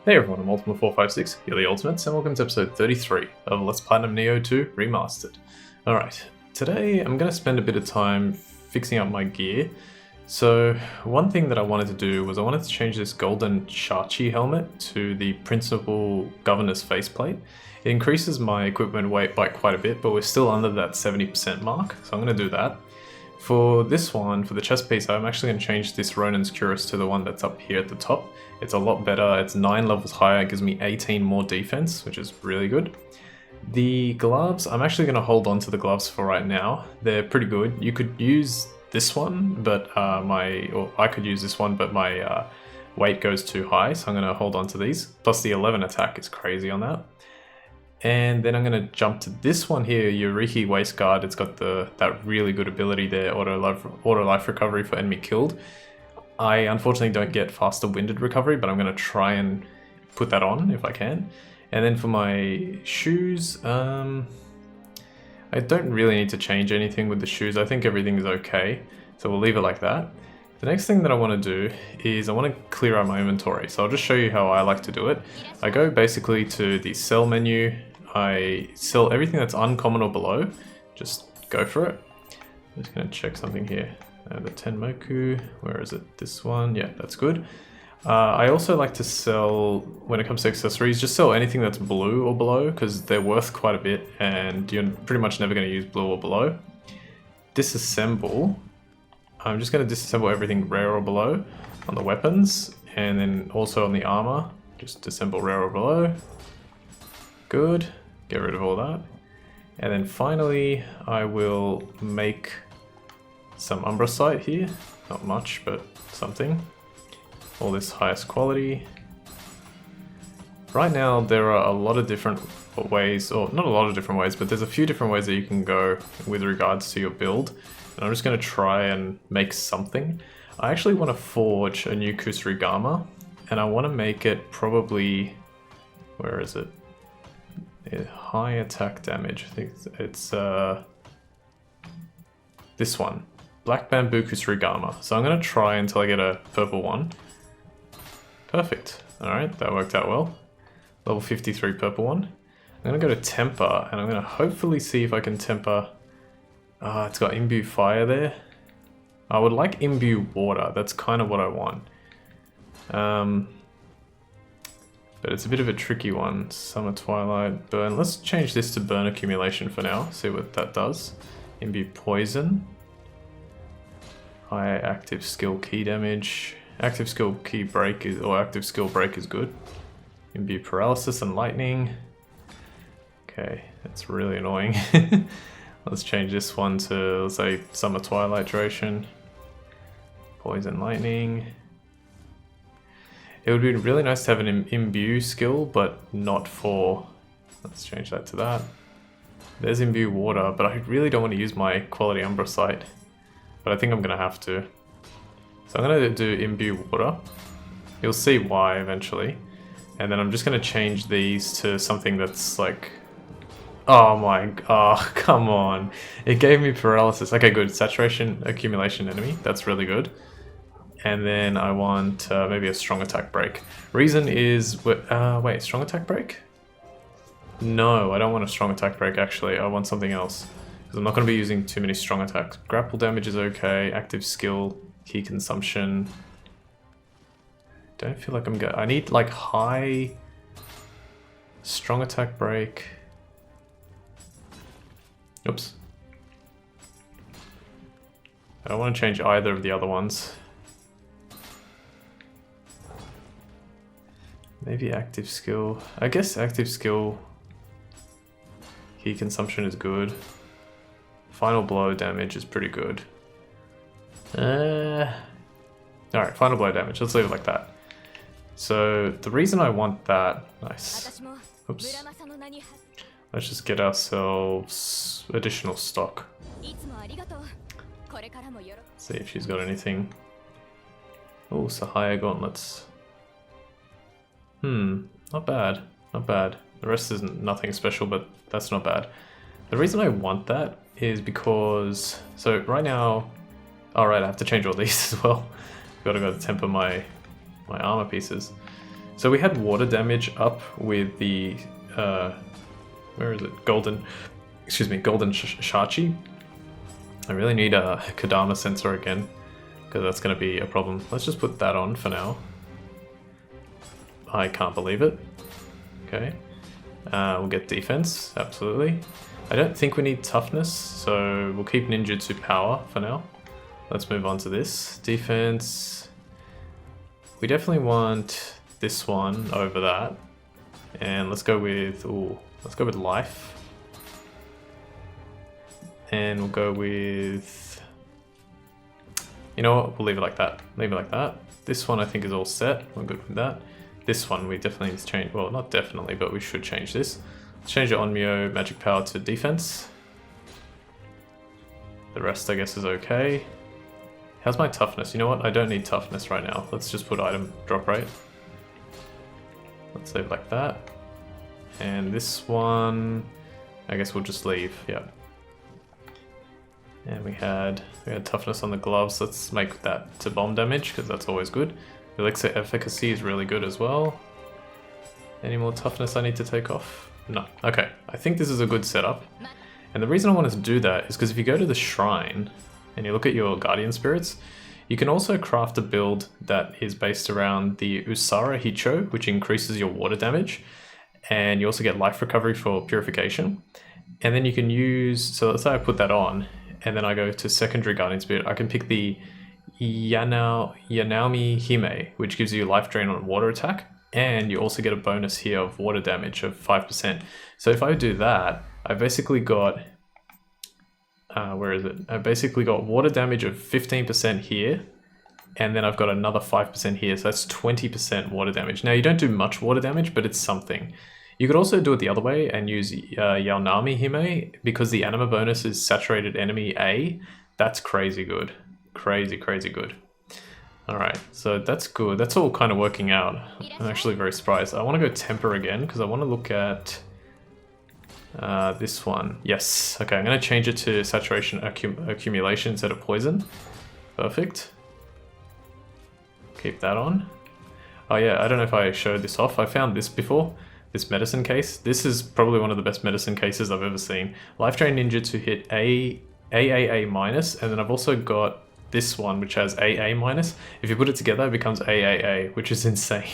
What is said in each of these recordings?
Hey everyone, I'm Ultima456, you're the Ultimates, and welcome to episode 33 of Let's Platinum Nioh 2 Remastered. Alright, today I'm going to spend a bit of time fixing up my gear. So, one thing that I wanted to do was I wanted to change this golden Shachi helmet to the Principal Governor's faceplate. It increases my equipment weight by quite a bit, but we're still under that 70% mark, so I'm going to do that. For this one, for the chest piece, I'm actually going to change this Ronin's Cuirass to the one that's up here at the top. It's a lot better, it's 9 levels higher, it gives me 18 more defense, which is really good. The gloves, I'm actually going to hold on to the gloves for right now. They're pretty good. You could use this one, but I could use this one, but my weight goes too high, so I'm going to hold on to these. Plus the 11 attack is crazy on that. And then I'm going to jump to this one here, Yuriki Waist Guard. It's got that really good ability there, auto life recovery for enemy killed. I unfortunately don't get faster winded recovery, but I'm going to try and put that on if I can. And then for my shoes, I don't really need to change anything with the shoes. I think everything is okay, so we'll leave it like that. The next thing that I want to do is I want to clear out my inventory. So I'll just show you how I like to do it. I go basically to the sell menu. I sell everything that's uncommon or below. Just go for it. I'm just going to check something here. The Tenmoku, where is it? This one, yeah, that's good. I also like to sell, when it comes to accessories, just sell anything that's blue or below, because they're worth quite a bit, and you're pretty much never going to use blue or below. Disassemble, I'm just going to disassemble everything rare or below on the weapons, and then also on the armor, just disassemble rare or below. Good, get rid of all that. And then finally, I will make some Umbrasite here, not much, but something. All this highest quality. Right now there are a lot of different ways, or not a lot of different ways, but there's a few different ways that you can go with regards to your build. And I'm just going to try and make something. I actually want to forge a new Kusarigama, and I want to make it probably, where is it? High attack damage, I think it's this one. Black Bamboo Kusarigama. So I'm going to try until I get a purple one. Perfect. Alright, that worked out well. Level 53 purple one. I'm going to go to temper, and I'm going to hopefully see if I can temper. It's got imbue fire there. I would like imbue water. That's kind of what I want. But it's a bit of a tricky one. Summer Twilight, burn. Let's change this to burn accumulation for now. See what that does. Imbue poison. High active skill key damage. Active skill key break is, or active skill break is good. Imbue paralysis and lightning. Okay, that's really annoying. Let's change this one to, let's say, Summer Twilight duration. Poison lightning. It would be really nice to have an imbue skill, but not for, let's change that to that. There's imbue water, but I really don't want to use my quality Umbrasite. But I think I'm going to have to. So I'm going to do imbue water. You'll see why eventually. And then I'm just going to change these to something that's like... oh, come on. It gave me paralysis. Okay, good. Saturation accumulation enemy. That's really good. And then I want maybe a strong attack break. Reason is... wait, strong attack break? No, I don't want a strong attack break actually. I want something else. Because I'm not going to be using too many strong attacks. Grapple damage is okay. Active skill, key consumption. Don't feel like I'm good. I need like high strong attack break. Oops. I don't want to change either of the other ones. Maybe active skill. I guess active skill, key consumption is good. Final blow damage is pretty good. Alright, final blow damage. Let's leave it like that. So the reason I want that... Nice. Oops. Let's just get ourselves additional stock. See if she's got anything. Oh, Sahaya gauntlets. Not bad. Not bad. The rest isn't nothing special, but that's not bad. The reason I want that is because... So right now... Alright, I have to change all these as well. Gotta go to temper my armor pieces. So we had water damage up with the, where is it? Golden Shachi. I really need a Kadama sensor again, because that's going to be a problem. Let's just put that on for now. I can't believe it. Okay. We'll get defense, absolutely. I don't think we need toughness, so we'll keep ninjutsu power for now. Let's move on to this. Defense. We definitely want this one over that. And let's go with, life. And we'll go with, you know what, we'll leave it like that. Leave it like that. This one I think is all set. We're good with that. This one we definitely need to change, well not definitely, but we should change this. Let's change it on Nioh magic power to defense. The rest I guess is okay. How's my toughness? You know what, I don't need toughness right now. Let's just put item drop rate. Let's leave it like that. And this one, I guess we'll just leave, yeah. And we had toughness on the gloves. Let's make that to bomb damage, because that's always good. Elixir efficacy is really good as well. Any more toughness I need to take off? No. Okay, I think this is a good setup. And the reason I wanted to do that is because if you go to the shrine and you look at your guardian spirits, you can also craft a build that is based around the Usara Hicho, which increases your water damage. And you also get life recovery for purification. And then you can use, so let's say I put that on, and then I go to secondary guardian spirit, I can pick the Yanaomi Hime, which gives you life drain on water attack, and you also get a bonus here of water damage of 5%. So if I do that, I basically got, where is it? I basically got water damage of 15% here, and then I've got another 5% here, so that's 20% water damage. Now you don't do much water damage, but it's something. You could also do it the other way and use Yaonami Hime, because the anima bonus is saturated enemy A. That's crazy good. Crazy good. Alright, so that's good. That's all kind of working out. I'm actually very surprised. I want to go temper again, because I want to look at this one. Yes. Okay, I'm going to change it to saturation accumulation instead of poison. Perfect. Keep that on. Oh yeah, I don't know if I showed this off. I found this before. This medicine case. This is probably one of the best medicine cases I've ever seen. Life Drain Ninjutsu hit AAA minus, and then I've also got this one which has AA minus. If you put it together it becomes AAA, which is insane.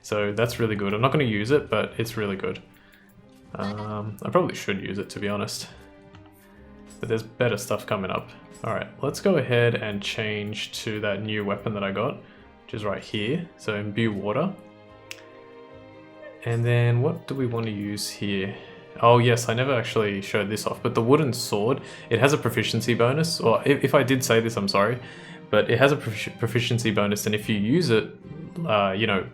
So that's really good. I'm not going to use it, but it's really good. I probably should use it, to be honest. But there's better stuff coming up. Alright, let's go ahead and change to that new weapon that I got, which is right here. So imbue water. And then what do we want to use here? Oh yes, I never actually showed this off, but the wooden sword, it has a proficiency bonus, or if I did say this, I'm sorry, but it has a proficiency bonus, and if you use it, you know,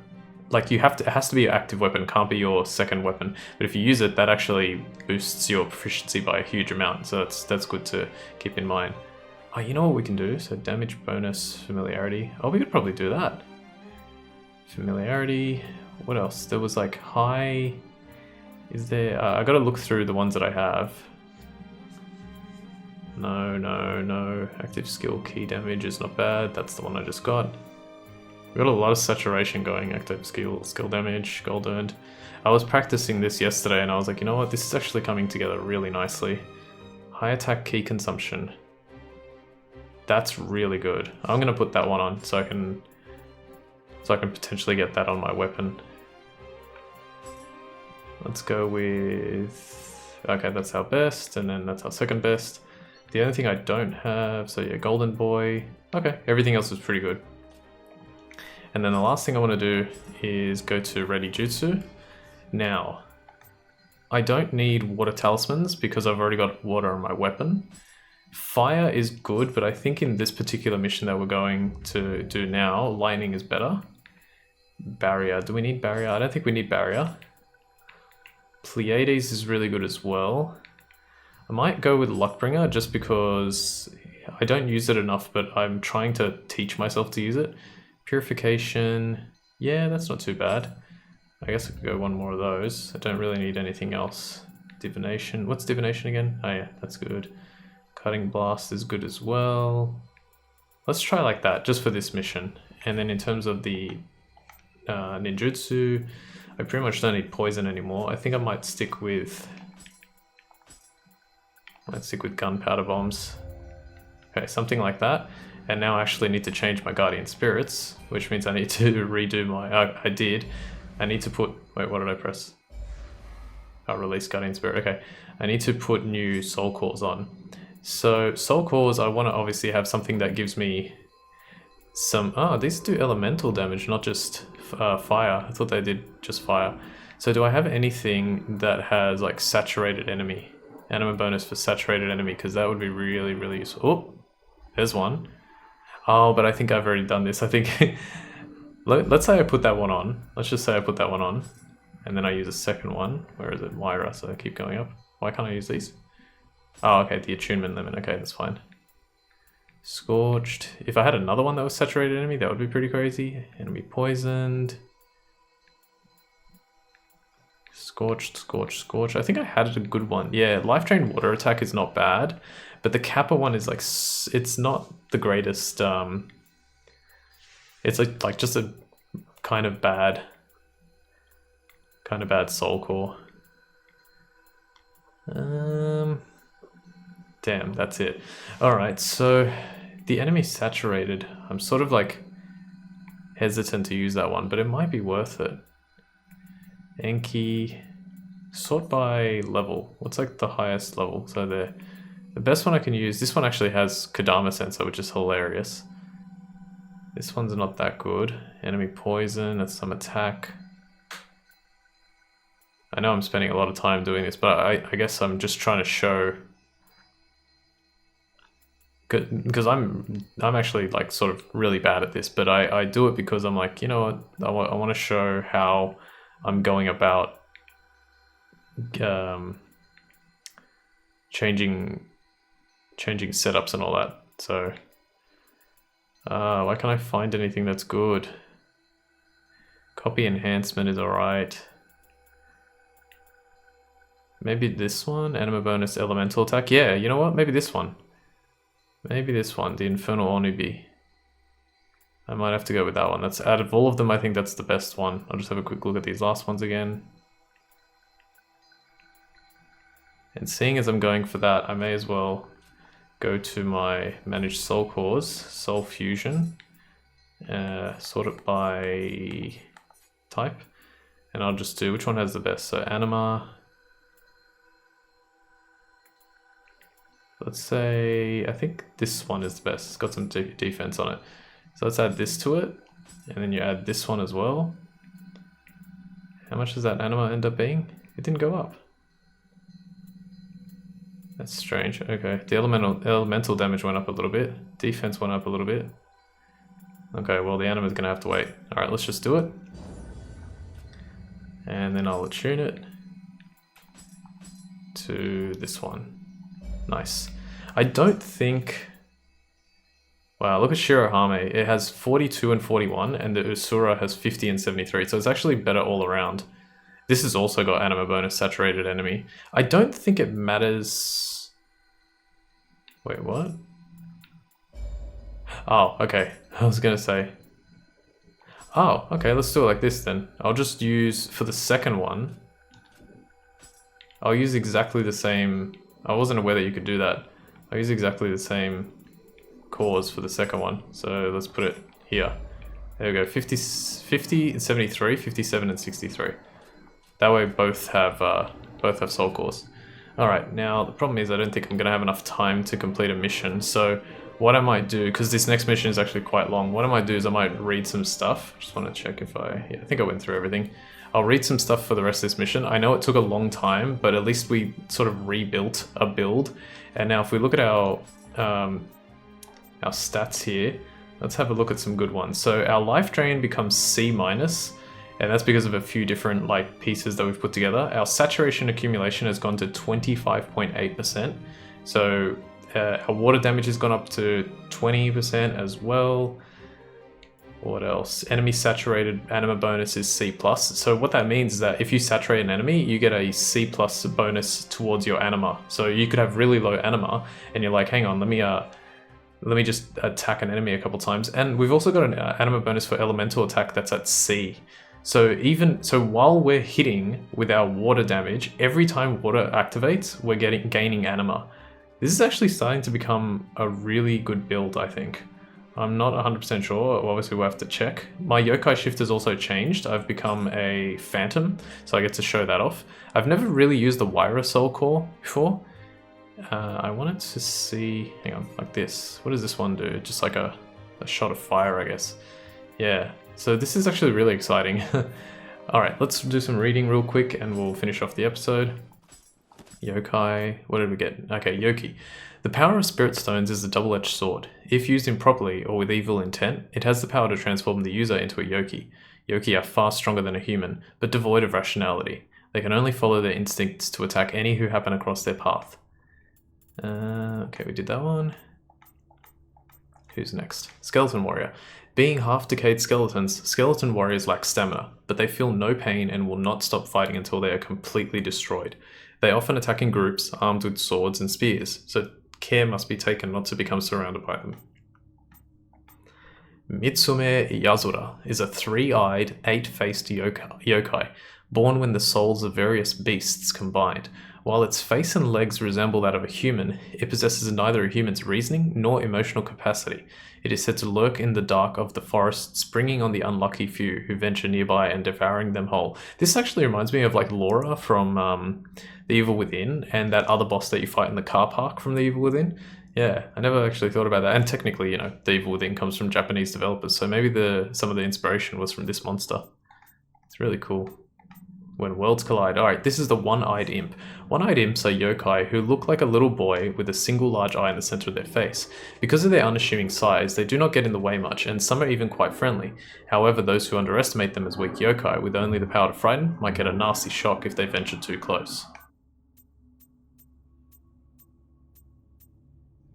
like it has to be your active weapon, can't be your second weapon, but if you use it, that actually boosts your proficiency by a huge amount, so that's good to keep in mind. Oh, you know what we can do? So damage bonus, familiarity. Oh, we could probably do that. Familiarity. What else? There was like high... Is there... I gotta look through the ones that I have. No. Active skill key damage is not bad. That's the one I just got. We got a lot of saturation going. Active skill damage, gold earned. I was practicing this yesterday and I was like, you know what? This is actually coming together really nicely. High attack key consumption. That's really good. I'm gonna put that one on so I can potentially get that on my weapon. Let's go with... Okay, that's our best, and then that's our second best. The only thing I don't have, so yeah, Golden Boy. Okay, everything else is pretty good. And then the last thing I want to do is go to Ready Jutsu. Now, I don't need water talismans because I've already got water on my weapon. Fire is good, but I think in this particular mission that we're going to do now, lightning is better. Barrier, do we need barrier? I don't think we need barrier. Pleiades is really good as well. I might go with Luckbringer just because I don't use it enough, but I'm trying to teach myself to use it. Purification, yeah, that's not too bad. I guess I could go one more of those. I don't really need anything else. Divination, what's Divination again? Oh yeah, that's good. Cutting Blast is good as well. Let's try like that, just for this mission. And then in terms of the ninjutsu. I pretty much don't need poison anymore. I think I might stick with gunpowder bombs. Okay, something like that. And now I actually need to change my guardian spirits, which means I need to redo my. I did. I need to put. Wait, what did I press? Oh, release guardian spirit. Okay, I need to put new soul cores on. So soul cores, I want to obviously have something that gives me some. Oh, these do elemental damage, not just fire. I thought they did just fire. So do I have anything that has like saturated enemy? Anima bonus for saturated enemy, because that would be really, really useful. Oh, there's one. Oh, but I think I've already done this. I think, let's say I put that one on. Let's just say I put that one on, and then I use a second one. Where is it? Myra, so I keep going up. Why can't I use these? Oh, okay, the attunement limit. Okay, that's fine. Scorched. If I had another one that was saturated enemy, that would be pretty crazy. Enemy poisoned. Scorched, scorched, scorched. I think I had a good one. Yeah, life drain water attack is not bad, but the Kappa one is like, it's not the greatest. It's like just a kind of bad soul core. Damn, that's it. All right, so the enemy saturated. I'm sort of like hesitant to use that one, but it might be worth it. Enki, sort by level. What's like the highest level? So the best one I can use, this one actually has Kodama sensor, which is hilarious. This one's not that good. Enemy poison, that's some attack. I know I'm spending a lot of time doing this, but I guess I'm just trying to show, because I'm actually like sort of really bad at this, but I do it because I'm like, you know what, I want to show how I'm going about changing setups and all that. So why can't I find anything that's good? Copy enhancement is alright. Maybe this one, anima bonus elemental attack. Yeah, you know what? Maybe this one. Maybe this one, the Infernal Onubi. I might have to go with that one. That's out of all of them, I think that's the best one. I'll just have a quick look at these last ones again. And seeing as I'm going for that, I may as well go to my Manage Soul Cores, Soul Fusion, sort it by type, and I'll just do, which one has the best? So Anima, let's say, I think this one is the best. It's got some defense on it. So let's add this to it, and then you add this one as well. How much does that anima end up being? It didn't go up. That's strange. Okay, the elemental damage went up a little bit. Defense went up a little bit. Okay, well the anima's gonna have to wait. Alright, let's just do it. And then I'll attune it to this one. Nice. I don't think... Wow, look at Shirohame. It has 42 and 41, and the Usura has 50 and 73, so it's actually better all around. This has also got anima bonus saturated enemy. I don't think it matters... Wait, what? Oh, okay. I was gonna say... Oh, okay, let's do it like this then. I'll just use, for the second one, I'll use exactly the same... I wasn't aware that you could do that. I'll use exactly the same cores for the second one. So let's put it here. There we go, 50 and 73, 57 and 63. That way both have soul cores. Alright, now the problem is I don't think I'm going to have enough time to complete a mission. So what I might do, because this next mission is actually quite long, what I might do is I might read some stuff. Just want to check if I think I went through everything. I'll read some stuff for the rest of this mission. I know it took a long time, but at least we sort of rebuilt a build. And now if we look at our stats here, let's have a look at some good ones. So our life drain becomes C-, and that's because of a few different like pieces that we've put together. Our saturation accumulation has gone to 25.8%. So our water damage has gone up to 20% as well. What else? Enemy saturated anima bonus is C+. So what that means is that if you saturate an enemy, you get a C+ bonus towards your anima. So you could have really low anima, and you're like, hang on, let let me just attack an enemy a couple times. And we've also got an anima bonus for elemental attack that's at C. So while we're hitting with our water damage, every time water activates, we're gaining anima. This is actually starting to become a really good build, I think. I'm not 100% sure, obviously we'll have to check. My yokai shift has also changed. I've become a phantom, so I get to show that off. I've never really used the Wyra Soul Core before. I wanted to see, hang on, like this. What does this one do? Just like a shot of fire, I guess. Yeah, so this is actually really exciting. Alright, let's do some reading real quick and we'll finish off the episode. Yokai, what did we get? Okay, Yoki. The power of spirit stones is a double-edged sword. If used improperly or with evil intent, it has the power to transform the user into a Yoki. Yoki are far stronger than a human, but devoid of rationality. They can only follow their instincts to attack any who happen across their path. Okay, we did that one. Who's next? Skeleton Warrior. Being half-decayed skeletons, skeleton warriors lack stamina, but they feel no pain and will not stop fighting until they are completely destroyed. They often attack in groups, armed with swords and spears, so care must be taken not to become surrounded by them. Mitsume Yazura is a three-eyed, eight-faced yokai, born when the souls of various beasts combined. While its face and legs resemble that of a human, it possesses neither a human's reasoning nor emotional capacity. It is said to lurk in the dark of the forest, springing on the unlucky few who venture nearby and devouring them whole. This actually reminds me of like Laura from The Evil Within, and that other boss that you fight in the car park from The Evil Within. Yeah, I never actually thought about that. And technically, you know, The Evil Within comes from Japanese developers, so maybe some of the inspiration was from this monster. It's really cool. When worlds collide. Alright, this is the one-eyed imp. One-eyed imps are yokai who look like a little boy with a single large eye in the center of their face. Because of their unassuming size, they do not get in the way much, and some are even quite friendly. However, those who underestimate them as weak yokai with only the power to frighten might get a nasty shock if they venture too close.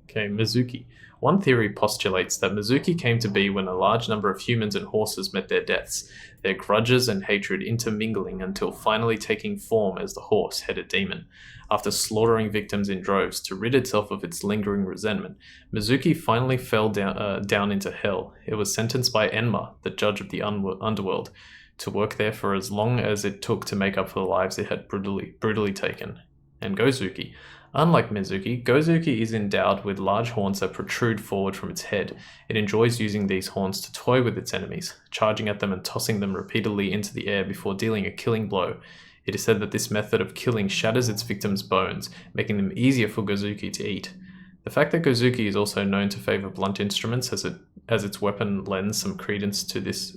Okay, Mizuki. One theory postulates that Mizuki came to be when a large number of humans and horses met their deaths, their grudges and hatred intermingling until finally taking form as the horse-headed demon. After slaughtering victims in droves to rid itself of its lingering resentment, Mizuki finally fell down into hell. It was sentenced by Enma, the judge of the underworld, to work there for as long as it took to make up for the lives it had brutally taken. And Gozuki. Unlike Mizuki, Gozuki is endowed with large horns that protrude forward from its head. It enjoys using these horns to toy with its enemies, charging at them and tossing them repeatedly into the air before dealing a killing blow. It is said that this method of killing shatters its victims' bones, making them easier for Gozuki to eat. The fact that Gozuki is also known to favor blunt instruments as its weapon lends some credence to this.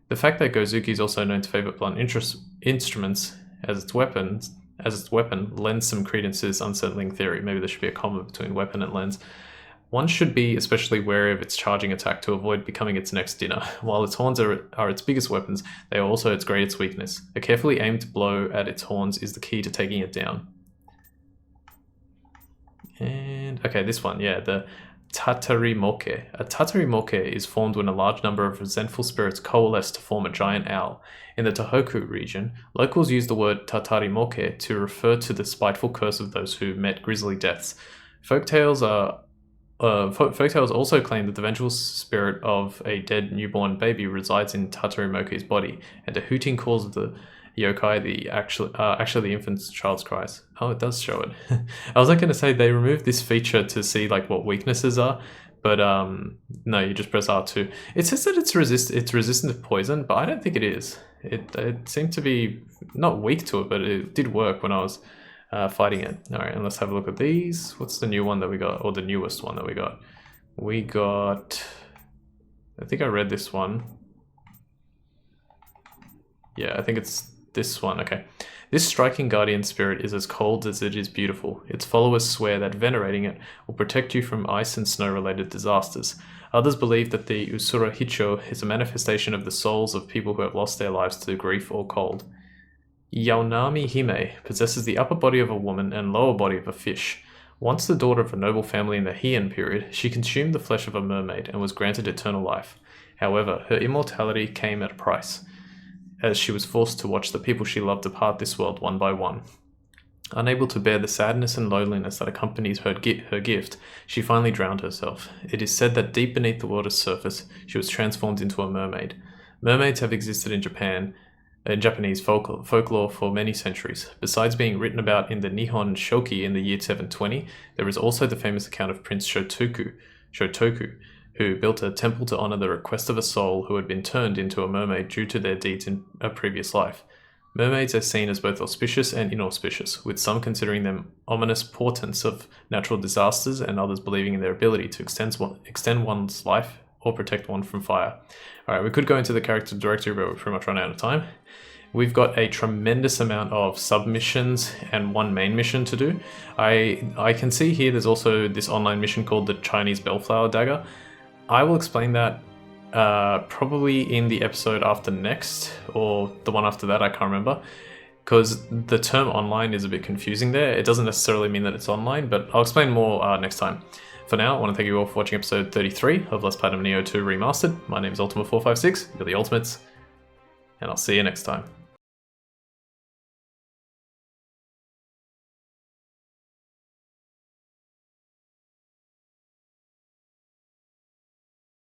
The fact that Gozuki is also known to favor blunt instruments as its weapon lends some credence to this unsettling theory. Maybe there should be a comma between weapon and lens. One should be especially wary of its charging attack to avoid becoming its next dinner. While its horns are its biggest weapons, they are also its greatest weakness. A carefully aimed blow at its horns is the key to taking it down. And okay, this one, yeah, the Tatarimoke. A Tatarimoke is formed when a large number of resentful spirits coalesce to form a giant owl. In the Tohoku region, locals use the word Tatarimoke to refer to the spiteful curse of those who met grisly deaths. Folktales also claim that the vengeful spirit of a dead newborn baby resides in Tatarimoke's body, and the hooting calls of the yokai actually the infant child's cries. Oh, it does show it. I was like going to say they removed this feature to see like what weaknesses are, but no, you just press R2. It says that it's resistant to poison, but I don't think it is. It seemed to be not weak to it, but it did work when I was fighting it. All right, and let's have a look at these. What's the new one that we got, or the newest one that we got? We got, I think I read this one. Yeah, I think it's this one. Okay. This striking guardian spirit is as cold as it is beautiful. Its followers swear that venerating it will protect you from ice and snow-related disasters. Others believe that the Usura Hicho is a manifestation of the souls of people who have lost their lives to grief or cold. Yaonami Hime possesses the upper body of a woman and lower body of a fish. Once the daughter of a noble family in the Heian period, she consumed the flesh of a mermaid and was granted eternal life. However, her immortality came at a price, as she was forced to watch the people she loved depart this world one by one. Unable to bear the sadness and loneliness that accompanies her gift, she finally drowned herself. It is said that deep beneath the water's surface, she was transformed into a mermaid. Mermaids have existed in Japanese folklore for many centuries. Besides being written about in the Nihon Shoki in the year 720, there is also the famous account of Prince Shotoku, who built a temple to honor the request of a soul who had been turned into a mermaid due to their deeds in a previous life. Mermaids are seen as both auspicious and inauspicious, with some considering them ominous portents of natural disasters and others believing in their ability to extend one's life or protect one from fire. Alright, we could go into the character directory, but we're pretty much run out of time. We've got a tremendous amount of submissions and one main mission to do. I can see here there's also this online mission called the Chinese Bellflower Dagger. I will explain that probably in the episode after next, or the one after that, I can't remember, because the term online is a bit confusing there. It doesn't necessarily mean that it's online, but I'll explain more next time. For now, I want to thank you all for watching episode 33 of Let's Platinum Nioh 2 Remastered. My name is Ultima456, you're the Ultimates, and I'll see you next time.